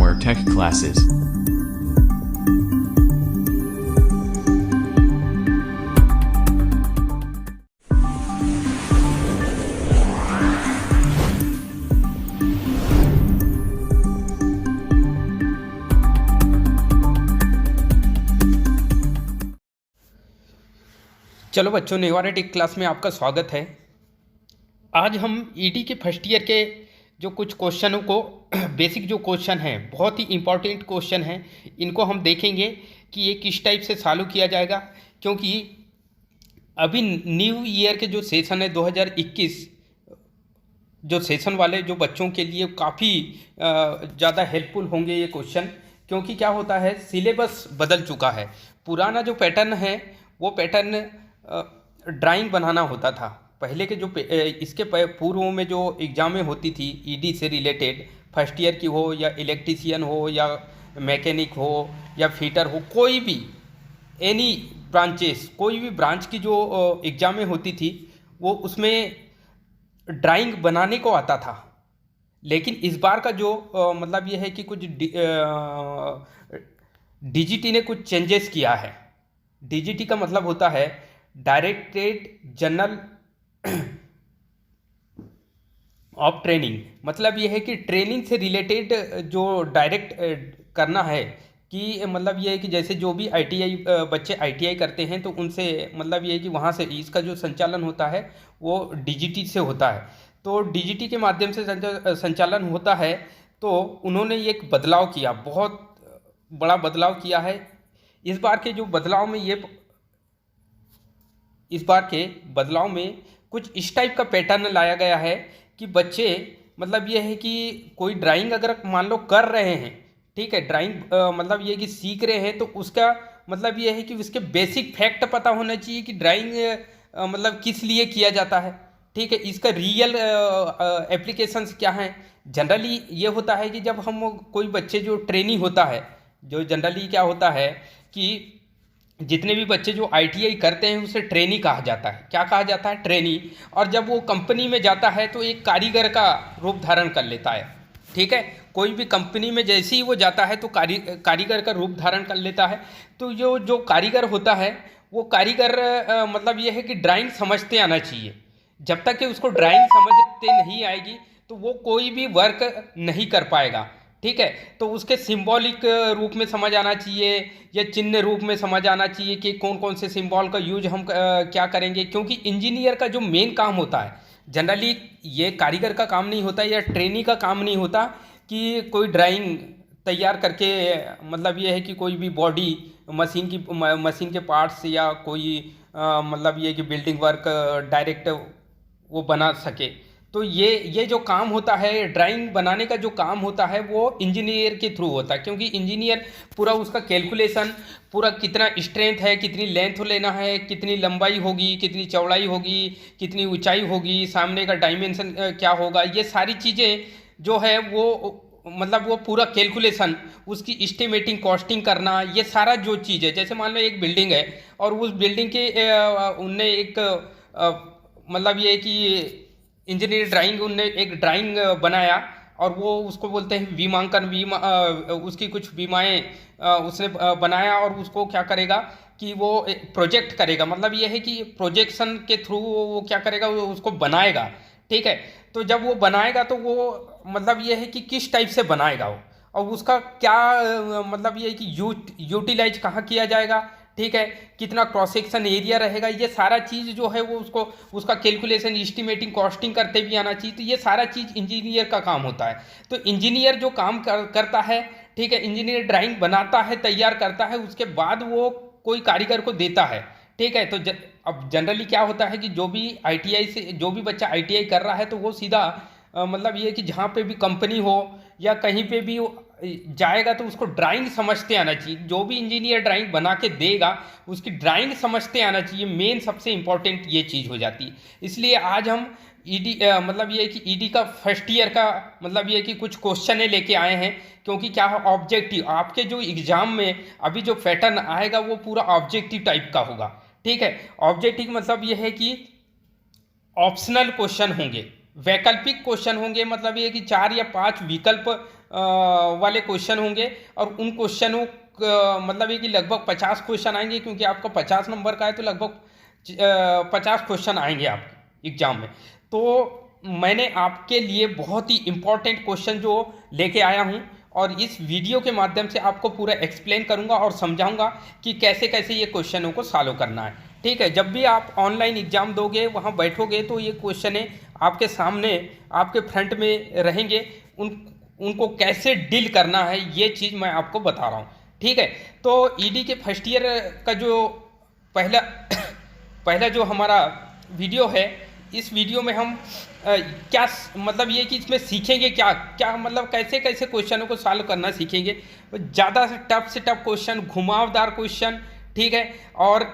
more tech classes. चलो बच्चों, pneumatic class में आपका स्वागत है। आज हम ईडी के फर्स्ट ईयर के जो कुछ क्वेश्चनों को बेसिक जो क्वेश्चन हैं, बहुत ही इम्पोर्टेंट क्वेश्चन हैं, इनको हम देखेंगे कि ये किस टाइप से सॉल्व किया जाएगा। क्योंकि अभी न्यू ईयर के जो सेशन है 2021 जो सेशन वाले जो बच्चों के लिए काफ़ी ज़्यादा हेल्पफुल होंगे ये क्वेश्चन। क्योंकि क्या होता है, सिलेबस बदल चुका है। पुराना जो पैटर्न है वो पैटर्न ड्राइंग बनाना होता था। पहले के जो इसके पूर्व में जो एग्ज़ामें होती थी ईडी से रिलेटेड, फर्स्ट ईयर की हो या इलेक्ट्रीशियन हो या मैकेनिक हो या फिटर हो, कोई भी एनी ब्रांचेस, कोई भी ब्रांच की जो एग्ज़ामें होती थी वो उसमें ड्राइंग बनाने को आता था। लेकिन इस बार का जो मतलब ये है कि कुछ डीजीटी ने कुछ चेंजेस किया है। डीजीटी का मतलब होता है डायरेक्टरेट जनरल ऑफ ट्रेनिंग। मतलब ये है कि ट्रेनिंग से रिलेटेड जो डायरेक्ट करना है कि मतलब ये है कि जैसे जो भी आईटीआई बच्चे आईटीआई करते हैं तो उनसे मतलब ये है कि वहाँ से इसका जो संचालन होता है वो डीजीटी से होता है। तो डीजीटी के माध्यम से संचालन होता है। तो उन्होंने एक बदलाव किया, बहुत बड़ा बदलाव किया है। इस बार के बदलाव में कुछ इस टाइप का पैटर्न लाया गया है कि बच्चे मतलब ये है कि कोई ड्राइंग अगर मान लो कर रहे हैं, ठीक है, ड्राइंग मतलब ये कि सीख रहे हैं, तो उसका मतलब ये है कि उसके बेसिक फैक्ट पता होना चाहिए कि ड्राइंग मतलब किस लिए किया जाता है, ठीक है, इसका रियल एप्लीकेशंस क्या हैं। जनरली ये होता है कि जब हम कोई बच्चे जो ट्रेनी होता है, जो जनरली क्या होता है कि जितने भी बच्चे जो आईटीआई करते हैं उसे ट्रेनी कहा जाता है। क्या कहा जाता है? ट्रेनी। और जब वो कंपनी में जाता है तो एक कारीगर का रूप धारण कर लेता है, ठीक है। कोई भी कंपनी में जैसे ही वो जाता है तो कारीगर का रूप धारण कर लेता है। तो जो कारीगर होता है वो कारीगर मतलब ये है कि ड्राइंग समझते आना चाहिए। जब तक कि उसको ड्राइंग समझते नहीं आएगी तो वो कोई भी वर्क नहीं कर पाएगा, ठीक है। तो उसके सिंबॉलिक रूप में समझ आना चाहिए या चिन्ह रूप में समझ आना चाहिए कि कौन कौन से सिंबल का यूज हम क्या करेंगे। क्योंकि इंजीनियर का जो मेन काम होता है, जनरली ये कारीगर का काम नहीं होता या ट्रेनी का काम नहीं होता कि कोई ड्राइंग तैयार करके मतलब ये है कि कोई भी बॉडी मशीन के पार्ट्स या कोई मतलब ये कि बिल्डिंग वर्क डायरेक्ट वो बना सके। तो ये जो काम होता है, ड्राइंग बनाने का जो काम होता है वो इंजीनियर के थ्रू होता है। क्योंकि इंजीनियर पूरा उसका कैलकुलेशन, पूरा कितना स्ट्रेंथ है, कितनी लेंथ लेना है, कितनी लंबाई होगी, कितनी चौड़ाई होगी, कितनी ऊंचाई होगी, सामने का डायमेंशन क्या होगा, ये सारी चीज़ें जो है वो मतलब वो पूरा कैलकुलेशन, उसकी एस्टिमेटिंग कॉस्टिंग करना, ये सारा जो चीज़ है। जैसे मान लो एक बिल्डिंग है और उस बिल्डिंग के उनने एक मतलब ये कि इंजीनियर ड्राइंग, उनने एक ड्राइंग बनाया और वो उसको बोलते हैं विमांकन, उसकी कुछ बीमाएँ उसने बनाया और उसको क्या करेगा कि वो प्रोजेक्ट करेगा। मतलब ये है कि प्रोजेक्शन के थ्रू वो क्या करेगा, वो उसको बनाएगा, ठीक है। तो जब वो बनाएगा तो वो मतलब ये है कि किस टाइप से बनाएगा वो, और उसका क्या मतलब ये है कि यूटिलाइज कहाँ किया जाएगा, ठीक है, कितना क्रॉस सेक्शन एरिया रहेगा, ये सारा चीज़ जो है वो उसका कैलकुलेशन, एस्टिमेटिंग, कॉस्टिंग करते भी आना चाहिए। तो ये सारा चीज़ इंजीनियर का काम होता है। तो इंजीनियर जो काम करता है, ठीक है, इंजीनियर ड्राइंग बनाता है, तैयार करता है, उसके बाद वो कोई कारीगर को देता है, ठीक है। तो अब जनरली क्या होता है कि जो भी बच्चा आईटीआई कर रहा है तो वो सीधा मतलब ये कि जहाँ पे भी कंपनी हो या कहीं पे भी जाएगा तो उसको ड्राइंग समझते आना चाहिए। जो भी इंजीनियर ड्राइंग बना के देगा उसकी ड्राइंग समझते आना चाहिए। मेन सबसे इम्पोर्टेंट ये चीज़ हो जाती है। इसलिए आज हम ईडी मतलब ये कि ईडी का फर्स्ट ईयर का मतलब ये कि कुछ क्वेश्चन लेके आए हैं। क्योंकि क्या है, ऑब्जेक्टिव आपके जो एग्जाम में अभी जो पैटर्न आएगा वो पूरा ऑब्जेक्टिव टाइप का होगा, ठीक है। ऑब्जेक्टिव मतलब ये है कि ऑप्शनल क्वेश्चन होंगे, वैकल्पिक क्वेश्चन होंगे, मतलब ये कि 4 या 5 विकल्प वाले क्वेश्चन होंगे, और उन क्वेश्चनों मतलब ये कि लगभग 50 क्वेश्चन आएंगे, क्योंकि आपका 50 नंबर का है तो लगभग 50 क्वेश्चन आएंगे आपके एग्जाम में। तो मैंने आपके लिए बहुत ही इम्पोर्टेंट क्वेश्चन जो लेके आया हूँ, और इस वीडियो के माध्यम से आपको पूरा एक्सप्लेन करूँगा और समझाऊंगा कि कैसे कैसे ये क्वेश्चनों को सॉल्व करना है। ठीक है, जब भी आप ऑनलाइन एग्जाम दोगे, वहाँ बैठोगे, तो ये क्वेश्चन आपके सामने, आपके फ्रंट में रहेंगे, उनको कैसे डील करना है ये चीज़ मैं आपको बता रहा हूँ। ठीक है, तो ईडी के फर्स्ट ईयर का जो पहला पहला जो हमारा वीडियो है, इस वीडियो में हम क्या मतलब ये कि इसमें सीखेंगे क्या क्या, मतलब कैसे कैसे क्वेश्चनों को सॉल्व करना सीखेंगे। ज़्यादा से टफ क्वेश्चन, घुमावदार क्वेश्चन, ठीक है, और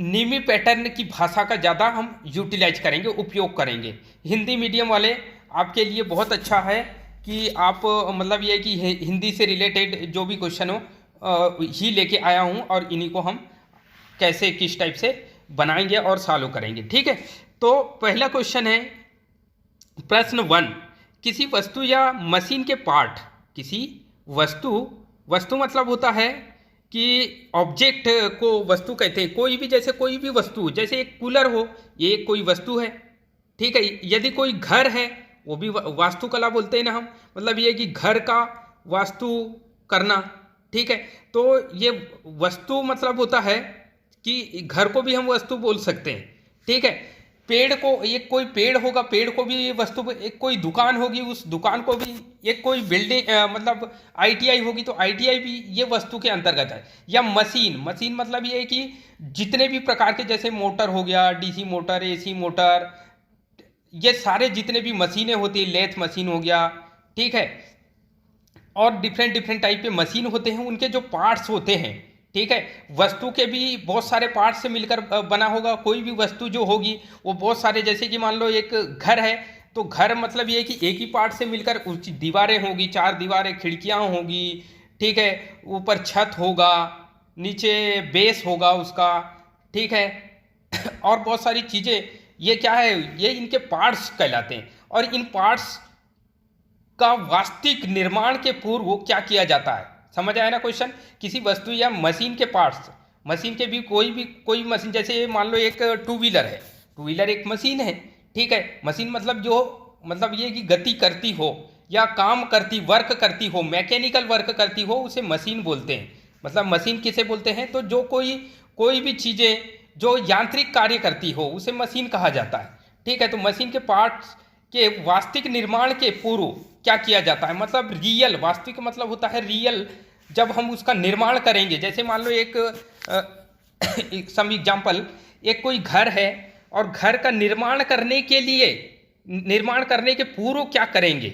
नीमी पैटर्न की भाषा का ज़्यादा हम यूटिलाइज करेंगे, उपयोग करेंगे। हिंदी मीडियम वाले आपके लिए बहुत अच्छा है कि आप मतलब ये कि हिंदी से रिलेटेड जो भी क्वेश्चन हो ही लेके आया हूँ, और इन्हीं को हम कैसे किस टाइप से बनाएंगे और सॉल्व करेंगे। ठीक है, तो पहला क्वेश्चन है, प्रश्न 1, किसी वस्तु या मशीन के पार्ट, किसी वस्तु मतलब होता है कि ऑब्जेक्ट को वस्तु कहते हैं। कोई भी, जैसे कोई भी वस्तु, जैसे एक कूलर हो, ये एक कोई वस्तु है। ठीक है, यदि कोई घर है, वो भी वास्तुकला बोलते हैं ना हम, मतलब ये कि घर का वास्तु करना। ठीक है, तो ये वस्तु मतलब होता है कि घर को भी हम वस्तु बोल सकते हैं। ठीक है, पेड़ को, एक कोई पेड़ होगा, पेड़ को भी वस्तु, एक कोई दुकान होगी, उस दुकान को भी, एक कोई बिल्डिंग मतलब आईटीआई होगी तो आईटीआई भी ये वस्तु के अंतर्गत है। या मशीन मतलब ये है कि जितने भी प्रकार के, जैसे मोटर हो गया, डीसी मोटर, एसी मोटर, ये सारे जितने भी मशीनें होती है, लेथ मशीन हो गया, ठीक है, और डिफरेंट टाइप के मशीन होते हैं, उनके जो पार्ट्स होते हैं, ठीक है, वस्तु के भी बहुत सारे पार्ट्स से मिलकर बना होगा। कोई भी वस्तु जो होगी वो बहुत सारे, जैसे कि मान लो एक घर है, तो घर मतलब ये है कि एक ही पार्ट से मिलकर उसकी दीवारें होगी, 4 दीवारें, खिड़कियां होगी, ठीक है, ऊपर छत होगा, नीचे बेस होगा उसका, ठीक है, और बहुत सारी चीज़ें, ये क्या है, ये इनके पार्ट्स कहलाते हैं। और इन पार्ट्स का वास्तविक निर्माण के पूर्व क्या किया जाता है, समझ आया ना क्वेश्चन। किसी वस्तु या मशीन के पार्ट्स, मशीन के भी कोई मशीन, जैसे मान लो एक टू व्हीलर है, टू व्हीलर एक मशीन है। ठीक है, मशीन मतलब जो, मतलब ये कि गति करती हो या काम करती, वर्क करती हो, मैकेनिकल वर्क करती हो, उसे मशीन बोलते हैं। मतलब मशीन किसे बोलते हैं, तो जो कोई भी चीज़ें जो यांत्रिक कार्य करती हो उसे मशीन कहा जाता है। ठीक है, तो मशीन के पार्ट्स के वास्तविक निर्माण के पूर्व क्या किया जाता है, मतलब रियल, वास्तविक मतलब होता है रियल, जब हम उसका निर्माण करेंगे। जैसे मान लो एक सम एग्जाम्पल, एक कोई घर है, और घर का निर्माण करने के लिए, निर्माण करने के पूर्व क्या करेंगे।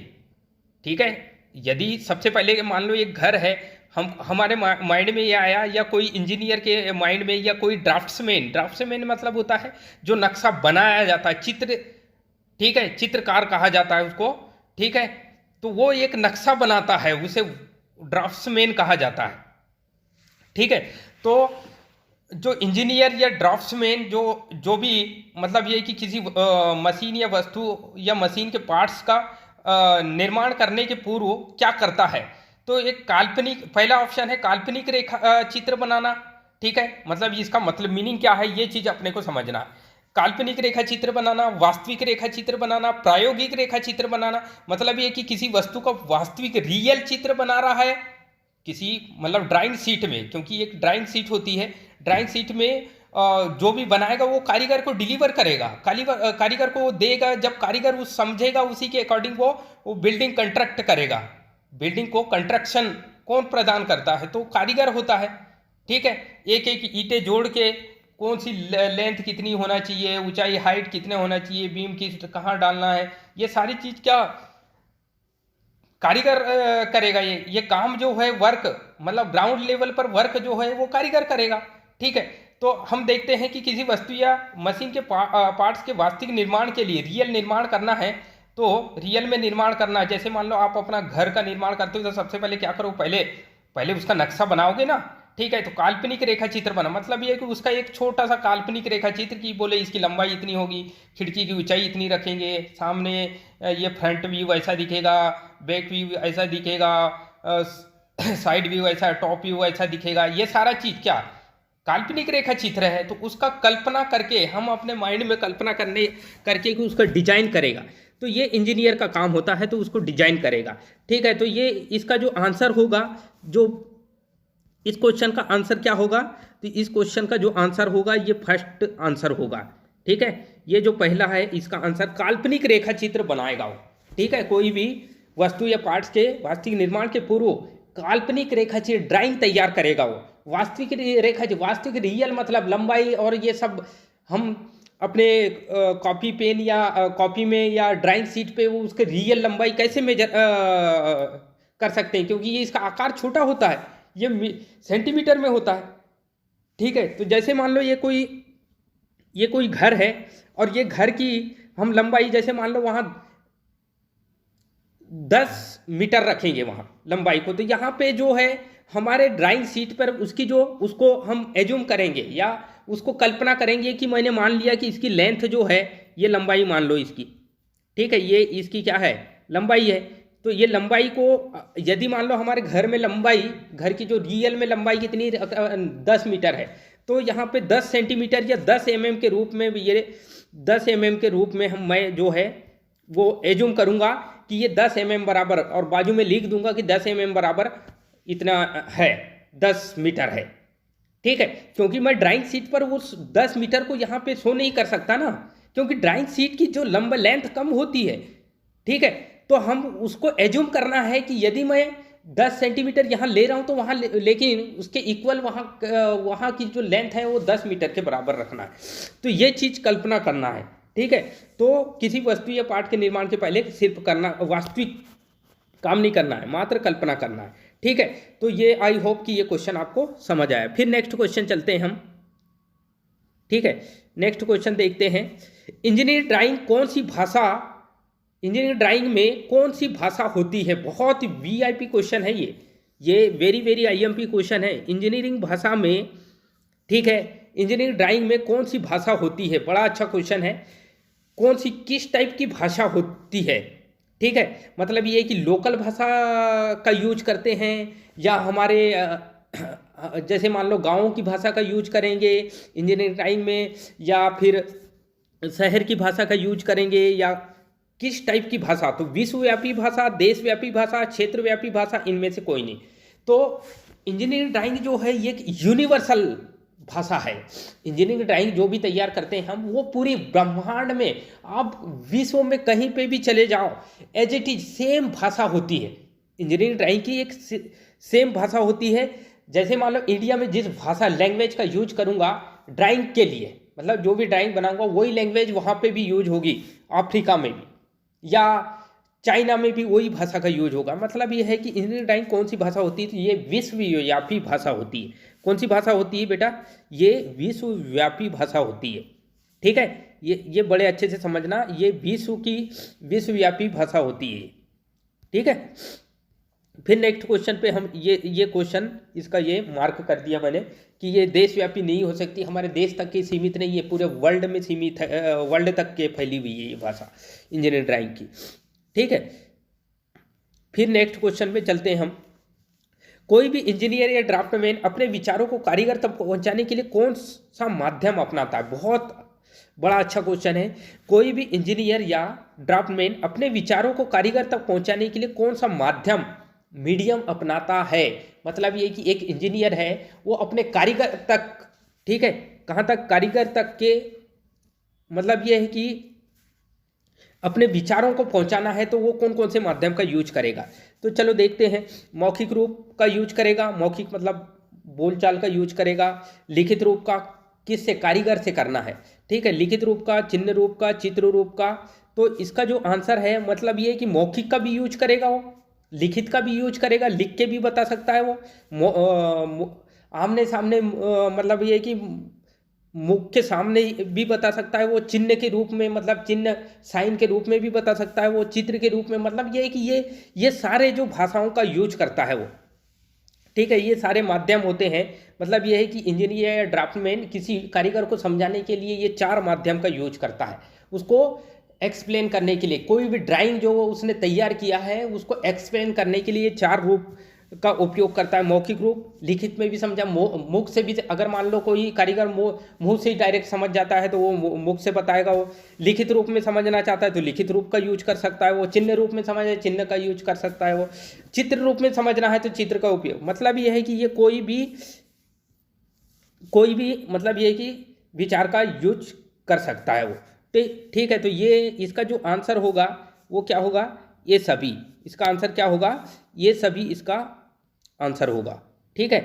ठीक है, यदि सबसे पहले मान लो एक घर है, हमारे माइंड में ये आया, या कोई इंजीनियर के माइंड में, या कोई ड्राफ्ट्समैन मतलब होता है जो नक्शा बनाया जाता है, चित्र, ठीक है, चित्रकार कहा जाता है उसको। ठीक है, तो वो एक नक्शा बनाता है, उसे ड्राफ्ट्समैन कहा जाता है। ठीक है, तो जो इंजीनियर या ड्राफ्ट्समैन जो भी, मतलब ये कि किसी मशीन या वस्तु या मशीन के पार्ट्स का निर्माण करने के पूर्व क्या करता है, तो एक काल्पनिक, पहला ऑप्शन है काल्पनिक रेखा चित्र बनाना। ठीक है, मतलब इसका मतलब मीनिंग क्या है, ये चीज अपने को समझना। काल्पनिक रेखा चित्र बनाना, वास्तविक रेखा चित्र बनाना, प्रायोगिक रेखा चित्र बनाना, मतलब ये कि किसी वस्तु का वास्तविक रियल चित्र बना रहा है किसी, मतलब ड्राइंग शीट में, क्योंकि एक ड्राइंग शीट होती है, ड्राइंग शीट में जो भी बनाएगा वो कारीगर को डिलीवर करेगा, कारीगर को देगा। जब कारीगर उस समझेगा, उसी के अकॉर्डिंग वो बिल्डिंग कंस्ट्रक्ट करेगा। बिल्डिंग को कंस्ट्रक्शन कौन प्रदान करता है, तो कारीगर होता है। ठीक है, एक एक ईंटें जोड़ के कौन सी लेंथ कितनी होना चाहिए, ऊंचाई हाइट कितने होना चाहिए, बीम किस कहाँ डालना है, ये सारी चीज क्या कारीगर करेगा। ये काम जो है, वर्क मतलब ग्राउंड लेवल पर वर्क जो है वो कारीगर करेगा। ठीक है, तो हम देखते हैं कि किसी वस्तु या मशीन के पार्ट्स के वास्तविक निर्माण के लिए, रियल निर्माण करना है, तो रियल में निर्माण करना, जैसे मान लो आप अपना घर का निर्माण करते हो, तो सबसे पहले क्या करो, पहले उसका नक्शा बनाओगे ना। ठीक है, तो काल्पनिक रेखा चित्र बना, मतलब ये कि उसका एक छोटा सा काल्पनिक रेखा चित्र की बोले इसकी लंबाई इतनी होगी, खिड़की की ऊंचाई इतनी रखेंगे, सामने ये फ्रंट व्यू ऐसा दिखेगा, बैक व्यू ऐसा दिखेगा, साइड व्यू ऐसा, टॉप व्यू ऐसा दिखेगा, ये सारा चीज क्या काल्पनिक रेखा चित्र है। तो उसका कल्पना करके हम अपने माइंड में कल्पना करने करके कि उसका डिजाइन करेगा, तो ये इंजीनियर का काम होता है, तो उसको डिजाइन करेगा। ठीक है, तो ये इसका जो आंसर होगा, जो इस क्वेश्चन का आंसर क्या होगा, तो इस क्वेश्चन का जो आंसर होगा ये फर्स्ट आंसर होगा। ठीक है, ये जो पहला है इसका आंसर काल्पनिक रेखा चित्र बनाएगा वो। ठीक है, कोई भी वस्तु या पार्ट्स के वास्तविक निर्माण के पूर्व काल्पनिक रेखा चित्र ड्राइंग तैयार करेगा वो। वास्तविक रेखा चित्र, वास्तविक रियल मतलब लंबाई और ये सब हम अपने कॉपी पेन या कॉपी में या ड्राइंग शीट पे वो उसके रियल लंबाई कैसे मेजर कर सकते हैं, क्योंकि ये इसका आकार छोटा होता है, ये सेंटीमीटर में होता है। ठीक है, तो जैसे मान लो ये कोई घर है और ये घर की हम लंबाई जैसे मान लो वहाँ 10 मीटर रखेंगे वहाँ लंबाई को, तो यहाँ पे जो है हमारे ड्राइंग शीट पर उसकी जो उसको हम एज्यूम करेंगे या उसको कल्पना करेंगे कि मैंने मान लिया कि इसकी लेंथ जो है ये लंबाई मान लो इसकी। ठीक है, ये इसकी क्या है लंबाई है, तो ये लंबाई को यदि मान लो हमारे घर में लंबाई, घर की जो रियल में लंबाई कितनी 10 मीटर है, तो यहाँ पे 10 सेंटीमीटर या 10 mm के रूप में ये 10 mm के रूप में मैं जो है वो एज्यूम करूँगा कि ये 10 mm बराबर, और बाजू में लिख दूंगा कि 10 mm बराबर इतना है, 10 मीटर है। ठीक है, क्योंकि मैं ड्राइंग शीट पर उस 10 मीटर को यहाँ पे शो नहीं कर सकता ना, क्योंकि ड्राइंग शीट की जो लंबा लेंथ कम होती है। ठीक है, तो हम उसको एज्यूम करना है कि यदि मैं 10 सेंटीमीटर यहाँ ले रहा हूँ तो वहाँ लेकिन उसके इक्वल वहाँ की जो लेंथ है वो 10 मीटर के बराबर रखना है, तो ये चीज़ कल्पना करना है। ठीक है, तो किसी वस्तु या पार्ट के निर्माण के पहले सिर्फ करना, वास्तविक काम नहीं करना है, मात्र कल्पना करना है। ठीक है, तो ये आई होप कि ये क्वेश्चन आपको समझ आया। फिर नेक्स्ट क्वेश्चन चलते हैं हम। ठीक है, नेक्स्ट क्वेश्चन देखते हैं, इंजीनियरिंग ड्राइंग कौन सी भाषा, इंजीनियरिंग ड्राइंग में कौन सी भाषा होती है। बहुत वीआईपी क्वेश्चन है ये वेरी वेरी आईएमपी क्वेश्चन है। इंजीनियरिंग भाषा में, ठीक है, इंजीनियरिंग ड्राइंग में कौन सी भाषा होती है, बड़ा अच्छा क्वेश्चन है। कौन सी, किस टाइप की भाषा होती है। ठीक है, मतलब ये कि लोकल भाषा का यूज करते हैं या हमारे जैसे मान लो गाँव की भाषा का यूज करेंगे इंजीनियरिंग ड्राइंग में, या फिर शहर की भाषा का यूज करेंगे, या किस टाइप की भाषा। तो विश्वव्यापी भाषा, देशव्यापी भाषा, क्षेत्रव्यापी भाषा, इनमें से कोई नहीं। तो इंजीनियरिंग ड्राइंग जो है ये एक यूनिवर्सल भाषा है। इंजीनियरिंग ड्राइंग जो भी तैयार करते हैं हम, वो पूरी ब्रह्मांड में, आप विश्व में कहीं पे भी चले जाओ, एज इट इज सेम भाषा होती है। इंजीनियरिंग ड्राइंग की एक सेम भाषा होती है। जैसे मान लो इंडिया में जिस भाषा लैंग्वेज का यूज करूंगा ड्राइंग के लिए, मतलब जो भी ड्राइंग बनाऊंगा वही लैंग्वेज वहाँ पे भी यूज होगी, अफ्रीका में भी या चाइना में भी वही भाषा का यूज होगा। मतलब ये है कि इंजीनियरिंग ड्राइंग कौन सी भाषा होती है, तो ये विश्वव्यापी भाषा होती है। कौन सी भाषा होती है बेटा, ये विश्वव्यापी भाषा होती है। ठीक है, ये बड़े अच्छे से समझना, ये विश्वव्यापी भाषा होती है। ठीक है, फिर नेक्स्ट क्वेश्चन पे हम ये क्वेश्चन, इसका ये मार्क कर दिया मैंने कि ये देशव्यापी नहीं हो सकती, हमारे देश तक की सीमित नहीं, ये पूरे वर्ल्ड में सीमित है, वर्ल्ड तक के फैली हुई है ये भाषा इंजीनियरिंग ड्राइंग की। ठीक है, फिर नेक्स्ट क्वेश्चन पे चलते हैं हम। कोई भी इंजीनियर या ड्राफ्टमैन अपने विचारों को कारीगर तक पहुंचाने के लिए कौन सा माध्यम अपनाता है। बहुत बड़ा अच्छा क्वेश्चन है। कोई भी इंजीनियर या ड्राफ्टमैन अपने विचारों को कारीगर तक पहुंचाने के लिए कौन सा माध्यम, मीडियम अपनाता है। मतलब ये कि एक इंजीनियर है वो अपने कारीगर तक, ठीक है, कहाँ तक, कारीगर तक के, मतलब ये है कि अपने विचारों को पहुंचाना है तो वो कौन कौन से माध्यम का यूज करेगा। तो चलो देखते हैं। मौखिक रूप का यूज करेगा, मौखिक मतलब बोलचाल का यूज करेगा। लिखित रूप का किससे, कारीगर से करना है। ठीक है, लिखित रूप का, चिन्ह रूप का, चित्र रूप का। तो इसका जो आंसर है मतलब ये कि मौखिक का भी यूज करेगा वो, लिखित का भी यूज करेगा, लिख के भी बता सकता है वो, आमने सामने मतलब ये कि मुख के सामने भी बता सकता है वो, चिन्ह के रूप में मतलब चिन्ह साइन के रूप में भी बता सकता है वो, चित्र के रूप में, मतलब ये है कि ये सारे जो भाषाओं का यूज करता है वो। ठीक है, ये सारे माध्यम होते हैं। मतलब ये है कि इंजीनियर या ड्राफ्टमैन किसी कारीगर को समझाने के लिए ये 4 माध्यम का यूज करता है, उसको एक्सप्लेन करने के लिए। कोई भी ड्राइंग जो उसने तैयार किया है उसको एक्सप्लेन करने के लिए 4 रूप का उपयोग करता है। मौखिक रूप, लिखित में भी समझा, मुख से भी। अगर मान लो कोई कारीगर मुंह से ही डायरेक्ट समझ जाता है तो वो मुख से बताएगा। वो लिखित रूप में समझना चाहता है तो लिखित रूप का यूज कर सकता है। वो चिन्ह रूप में समझ है, चिन्ह का यूज कर सकता है। वो चित्र रूप में समझना है तो चित्र का उपयोग। मतलब ये है कि ये कोई भी मतलब ये है कि विचार का यूज कर सकता है वो। ठीक है, तो ये इसका जो आंसर होगा वो क्या होगा, ये सभी। इसका आंसर क्या होगा, ये सभी इसका आंसर होगा। ठीक है,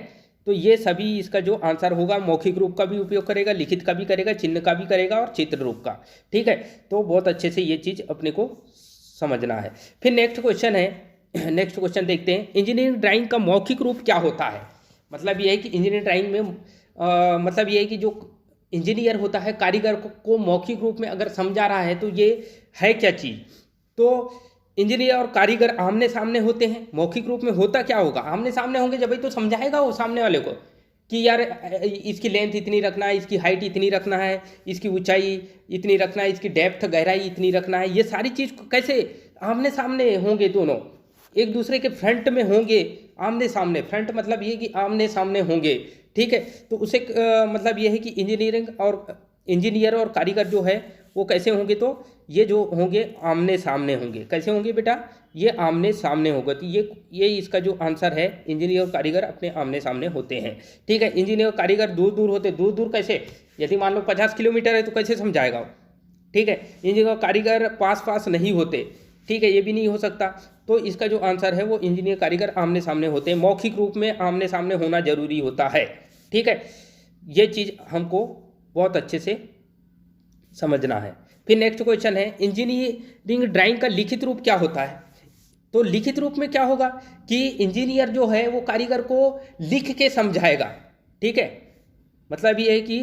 तो ये सभी इसका जो आंसर होगा, मौखिक रूप का भी उपयोग करेगा, लिखित का भी करेगा, चिन्ह का भी करेगा और चित्र रूप का। ठीक है, तो बहुत अच्छे से ये चीज़ अपने को समझना है। फिर नेक्स्ट क्वेश्चन है, नेक्स्ट क्वेश्चन देखते हैं, इंजीनियरिंग ड्राइंग का मौखिक रूप क्या होता है। मतलब ये है कि इंजीनियरिंग ड्राइंग में मतलब ये है कि जो इंजीनियर होता है कारीगर को मौखिक रूप में अगर समझा रहा है तो ये है क्या चीज़। तो इंजीनियर और कारीगर आमने सामने होते हैं। मौखिक रूप में होता क्या होगा, आमने सामने होंगे जब ही तो समझाएगा वो सामने वाले को कि यार इसकी लेंथ इतनी रखना है, इसकी हाइट इतनी रखना है, इसकी ऊंचाई इतनी रखना है, इसकी डेप्थ गहराई इतनी रखना है। ये सारी चीज़ कैसे आमने सामने होंगे, दोनों एक दूसरे के फ्रंट में होंगे, आमने सामने। फ्रंट मतलब ये कि आमने सामने होंगे। ठीक है, तो उसे मतलब ये है कि इंजीनियर और कारीगर जो है वो कैसे होंगे, तो ये जो होंगे आमने सामने होंगे। कैसे होंगे बेटा, ये आमने सामने होगा। तो ये इसका जो आंसर है, इंजीनियर और कारीगर अपने आमने सामने होते हैं। ठीक है, इंजीनियर और कारीगर दूर दूर होते। दूर दूर कैसे, यदि मान लो 50 किलोमीटर है तो कैसे समझाएगा। ठीक है, इंजीनियर और कारीगर पास पास नहीं होते। ठीक है, ये भी नहीं हो सकता। तो इसका जो आंसर है वो इंजीनियर कारीगर आमने सामने होते हैं। मौखिक रूप में आमने सामने होना जरूरी होता है। ठीक है, ये चीज़ हमको बहुत अच्छे से समझना है। फिर नेक्स्ट क्वेश्चन है, इंजीनियरिंग ड्राइंग का लिखित रूप क्या होता है। तो लिखित रूप में क्या होगा कि इंजीनियर जो है वो कारीगर को लिख के समझाएगा। ठीक है, मतलब ये है कि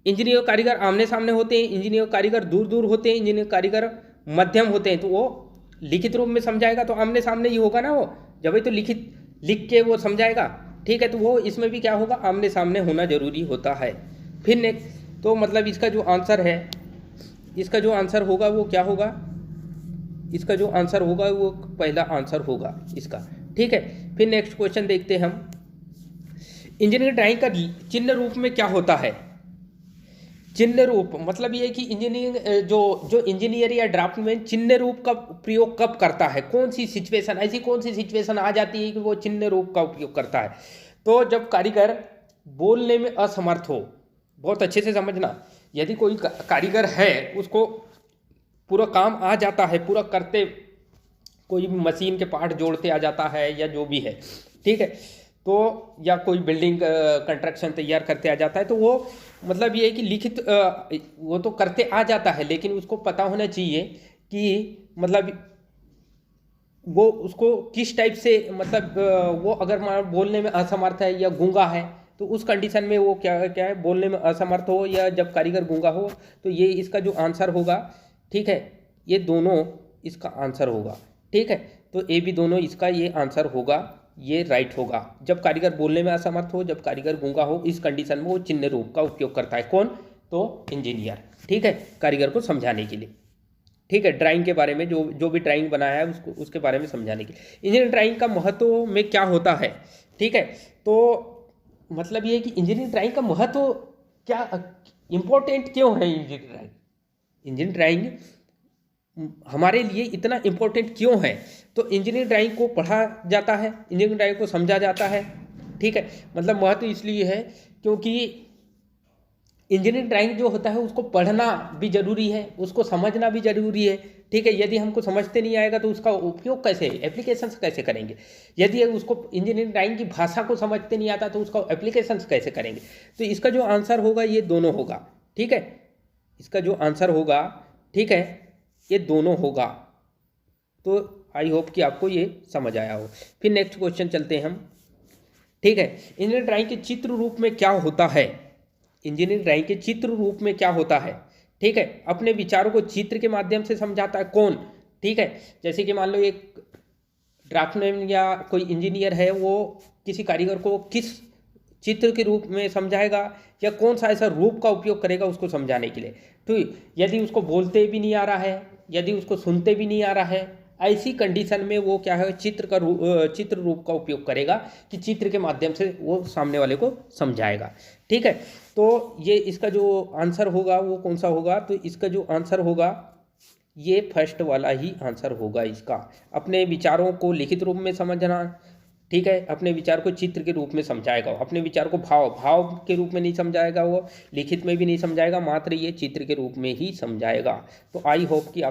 इंजीनियर कारीगर आमने सामने होते हैं, इंजीनियर कारीगर दूर दूर होते हैं, इंजीनियर कारीगर मध्यम होते हैं। तो वो लिखित रूप में समझाएगा तो आमने सामने ही होगा ना वो, जब ही तो लिख के वो समझाएगा। ठीक है, तो वो इसमें भी क्या होगा, आमने सामने होना जरूरी होता है। फिर नेक्स्ट, तो मतलब इसका जो आंसर है, इसका जो आंसर होगा वो क्या होगा, इसका जो आंसर होगा वो पहला आंसर होगा इसका। ठीक है, फिर नेक्स्ट क्वेश्चन देखते हैं हम, इंजीनियरिंग ड्राइंग का चिन्ह रूप में क्या होता है। चिन्ह रूप मतलब ये है कि इंजीनियरिंग जो इंजीनियर या ड्राफ्टमैन चिन्ह रूप का प्रयोग कब करता है, कौन सी सिचुएशन, ऐसी कौन सी सिचुएशन आ जाती है कि वो चिन्ह रूप का उपयोग करता है। तो जब कारीगर बोलने में असमर्थ हो, बहुत अच्छे से समझना, यदि कोई कारीगर है उसको पूरा काम आ जाता है, पूरा करते, कोई भी मशीन के पार्ट जोड़ते आ जाता है या जो भी है। ठीक है, तो या कोई बिल्डिंग कंस्ट्रक्शन तैयार करते आ जाता है, तो वो मतलब ये है कि लिखित वो तो करते आ जाता है, लेकिन उसको पता होना चाहिए कि मतलब वो उसको किस टाइप से, मतलब वो अगर बोलने में असमर्थ है या गूंगा है तो उस कंडीशन में वो क्या क्या है, बोलने में असमर्थ हो या जब कारीगर गूंगा हो, तो ये इसका जो आंसर होगा। ठीक है, ये दोनों इसका आंसर होगा। ठीक है, तो ए बी दोनों इसका ये आंसर होगा, ये राइट होगा। जब कारीगर बोलने में असमर्थ हो, जब कारीगर गूंगा हो, इस कंडीशन में वो चिन्ह रूप का उपयोग करता है। कौन, तो इंजीनियर। ठीक है, कारीगर को समझाने के लिए। ठीक है, ड्राइंग के बारे में, जो भी ड्राइंग बनाया है उसके बारे में समझाने के लिए। इंजीनियरिंग ड्राइंग का महत्व में क्या होता है। ठीक है, तो मतलब ये है कि इंजीनियरिंग ड्राइंग का महत्व क्या, इम्पोर्टेंट क्यों है इंजीनियरिंग ड्राइंग। इंजीनियरिंग ड्राइंग हमारे लिए इतना इम्पोर्टेंट क्यों है, तो इंजीनियरिंग ड्राइंग को पढ़ा जाता है, इंजीनियरिंग ड्राइंग को समझा जाता है। ठीक है, मतलब महत्व इसलिए है क्योंकि इंजीनियरिंग ड्राइंग जो होता है उसको पढ़ना भी जरूरी है, उसको समझना भी जरूरी है। ठीक है, यदि हमको समझते नहीं आएगा तो उसका उपयोग कैसे, एप्लीकेशंस कैसे करेंगे। यदि उसको इंजीनियरिंग ड्राइंग की भाषा को समझते नहीं आता तो उसका एप्लीकेशंस कैसे करेंगे। तो इसका जो आंसर होगा ये दोनों होगा। ठीक है, इसका जो आंसर होगा, ठीक है, ये दोनों होगा। तो आई होप कि आपको ये समझ आया हो। फिर नेक्स्ट क्वेश्चन चलते हैं हम। ठीक है, इंजीनियरिंग ड्राइंग के चित्र रूप में क्या होता है। इंजीनियरिंग ड्राइंग के चित्र रूप में क्या होता है। ठीक है, अपने विचारों को चित्र के माध्यम से समझाता है कौन। ठीक है, जैसे कि मान लो एक ड्राफ्टमैन या कोई इंजीनियर है, वो किसी कारीगर को किस चित्र के रूप में समझाएगा या कौन सा ऐसा रूप का उपयोग करेगा उसको समझाने के लिए। तो यदि उसको बोलते भी नहीं आ रहा है, यदि उसको सुनते भी नहीं आ रहा है, ऐसी कंडीशन में वो क्या है, चित्र रूप का उपयोग करेगा कि चित्र के माध्यम से वो सामने वाले को समझाएगा। ठीक है, तो ये इसका जो आंसर होगा वो कौन सा होगा, तो इसका जो आंसर होगा ये फर्स्ट वाला ही आंसर होगा इसका। अपने विचारों को लिखित रूप में समझना, ठीक है, अपने विचार को चित्र के रूप में समझाएगा, अपने विचार को भाव के रूप में नहीं समझाएगा, वो लिखित में भी नहीं समझाएगा, मात्र ये चित्र के रूप में ही समझाएगा। तो आई होप कि आप